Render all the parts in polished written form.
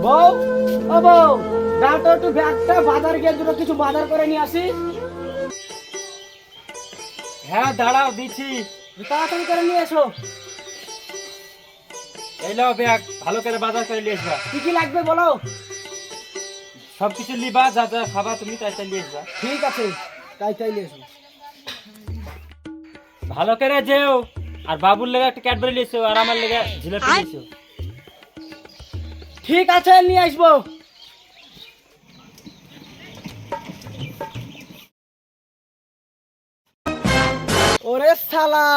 বউ, ও বউ, দাও তো একটু ব্যাগটা, বাজার গিয়ে দুটো কিছু বাজার করে নিয়ে আসি। হ্যাঁ দাঁড়াও দিচ্ছি। তাড়াতাড়ি করে নিয়ে এসো। এই নাও ব্যাগ, ভালো করে বাজার করে নিয়ে আসবা। কি কি লাগবে বলো। সবকিছু লিবা, যা যা খাবা তুমি তাই তাই নিয়ে আসবা। ঠিক আছে, তাই নিয়ে এসো। ভালো করে যেও, আর বাবুর লেগে একটা ক্যাডবেরি নিয়েছো, আর আমার লেগে জিলাপি নিয়েছো। ঠিক আছে, নিয়ে আসবো। ওরে শালা,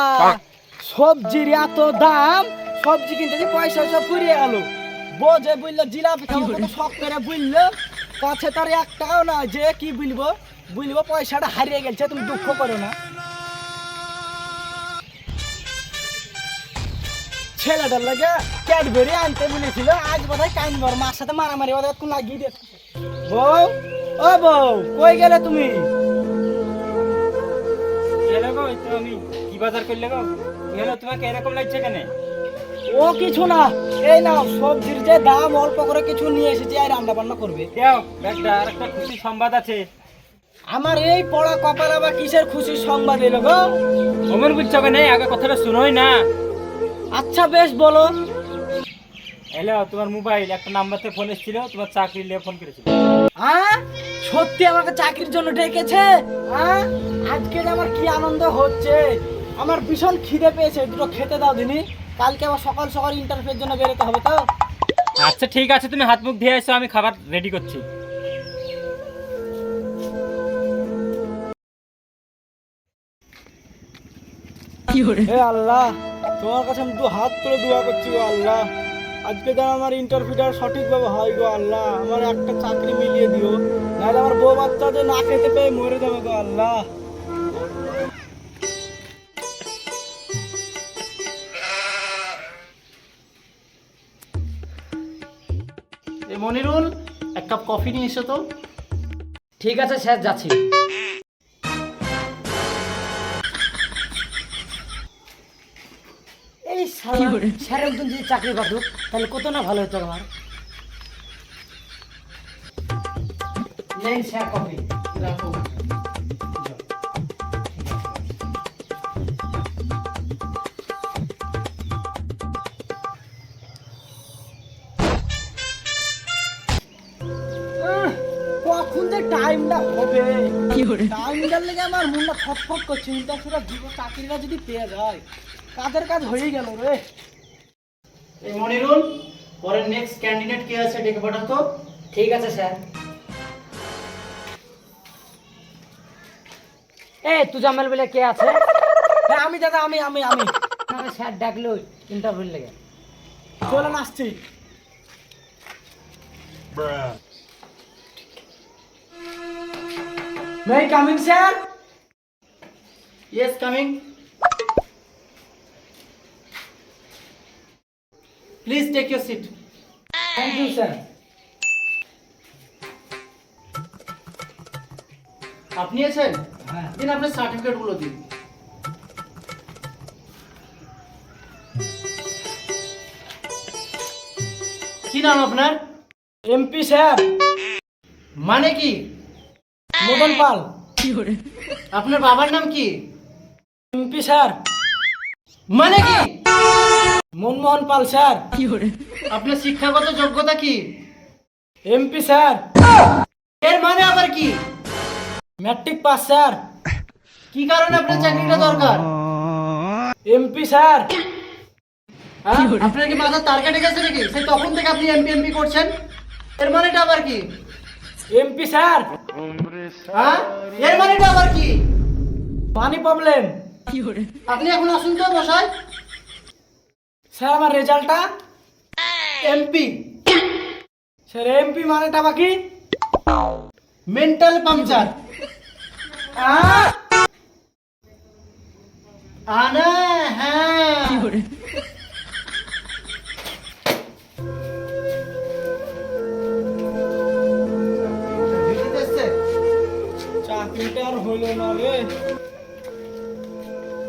সবজির এত দাম, সবজি কিনতে যে পয়সা সব ফুরিয়ে গেল। বোঝে বুঝলো জিলাপি খাবো কত শখ করে বুঝলো, কাছে তার এক টাকাও না, যে কি বুঝবো পয়সাটা হারিয়ে গেছে। তুমি দুঃখ করো না। ছেলেটার লাগে ক্যাডবেরি আনতে বলেছিল, আজ বোধহয় কাইনবার মার সাথে মারামারি ওদের কোন লাগিয়ে দিয়ে। বউ, ও বউ, কই গেলে তুমি? এলে গো, এই তো আমি কি বাজার করলে গো? কি হলো, তোমাকে এরকম লাগছে কেন? ও কিছু না, এই নাও সবজির যে দাম, অল্প করে কিছু নিয়ে এসেছি, আর রান্না বান্না করবে। দেও ব্যাগটা, আর একটা খুশি সংবাদ আছে। আমার এই পড়া কপাল আবার কিসের খুশির সংবাদ এলো গো? অমন বুঝছো কেন, আগে কথাটা শুনোই না। আচ্ছা বেশ বলো। এলো তোমার মোবাইল একটা নাম্বার থেকে ফোন এসেছিল, তোমার চাকরি নিয়ে ফোন করেছিল। হ্যাঁ, সত্যি আমাকে চাকরির জন্য ডেকেছে? হ্যাঁ, আজকে যে আমার কি আনন্দ হচ্ছে। আমার ভীষণ খিদে পেয়েছে, দুটো খেতে দাও দিনি। কালকে আবার সকাল সকাল ইন্টারভিউর জন্য বেরোতে হবে তো। আচ্ছা ঠিক আছে, তুমি হাত মুখ ধুয়ে এসো, আমি খাবার রেডি করছি। হে আল্লাহ, তোমার কাছে আমি দু হাত তুলে দোয়া করছি গো আল্লাহ। আজকে যেন আমার ইন্টারভিউটা সঠিকভাবে হয় গো আল্লাহ। আমার একটা চাকরি মিলিয়ে দিও, নাহলে আমার বউ বাচ্চা যে না খেতে পেয়ে মরে যাবে গো আল্লাহ। মনিরুল, এক কাপ কফি নিয়ে এসো তো। ঠিক আছে স্যার, যাচ্ছি। এই স্যার একজন যদি চাকরি পাতুক তাহলে কত না ভালো হতো আমার। নেন স্যার কফি। রাখো। কখন যে টাইমটা হবে, টাইমটার লেগে আমার মনটা ফটফট করছে। ইন্টারভিউটা দিব, চাকরিটা যদি পেয়ে যায়, কাজের কাজ হয়ে গেল রে। এই মনিরুল, পরের নেক্সট ক্যান্ডিডেট কে আছে ডেকে পাঠাও তো। ঠিক আছে স্যার। তুই জামেল বলে কে আছে? হ্যাঁ আমি দাদা, আমি আমি আমি স্যার ডাকলো ইন্টারভিউ লেগে। চলেন, আসছি। May I come in, sir? Yes, coming. Please take your seat. Thank you, sir. আপনি আছেন? হ্যাঁ। দিন আপনার সার্টিফিকেট গুলো দিন। কি নাম আপনার? MP sir. মানে কি? মদন পাল। আপনার বাবার নাম কি? MP sir. মানে কি? মনমোহন পাল স্যার। আপনার শিক্ষাগত যোগ্যতা কি? MP sir. এর মানে আবার কি? Matric pass sir. কি কারণে আপনার চাকরিটা দরকার? MP sir. হ্যাঁ? আপনার কি মাথার তার কেটে গেছে নাকি? সেই তখন থেকে আপনি এমপি এমপি করছেন। এর মানেটা আবার কি? MP sir. হ্যাঁ? এর মানেটা আবার কি? পানি প্রবলেম। আপনি এখন আসুন তো মশাই। স্যার আমার রেজাল্টটা? এমপি। স্যার এমপি মানেটা বাকি? Mental puncture. আনা হ্যাঁ। চাকরিটা আর হলো না রে।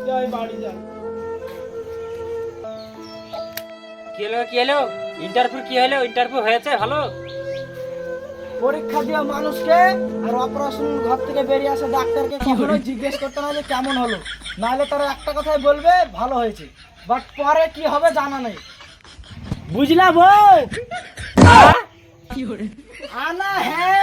যাই বাড়ি যাই। কি হলো কি হলো? ইন্টারভিউ কি হলো? ইন্টারভিউ হয়েছে ভালো? পরীক্ষা দিয়ে মানুষকে আর অপারেশন ঘর থেকে বেরিয়ে আসে ডাক্তারকে কখনো জিজ্ঞেস করতে না যে কেমন হলো, নাহলে তারা একটা কথাই বলবে ভালো হয়েছে, বাট পরে কি হবে জানা নেই। বুঝলা বউ? আনা হ্যাঁ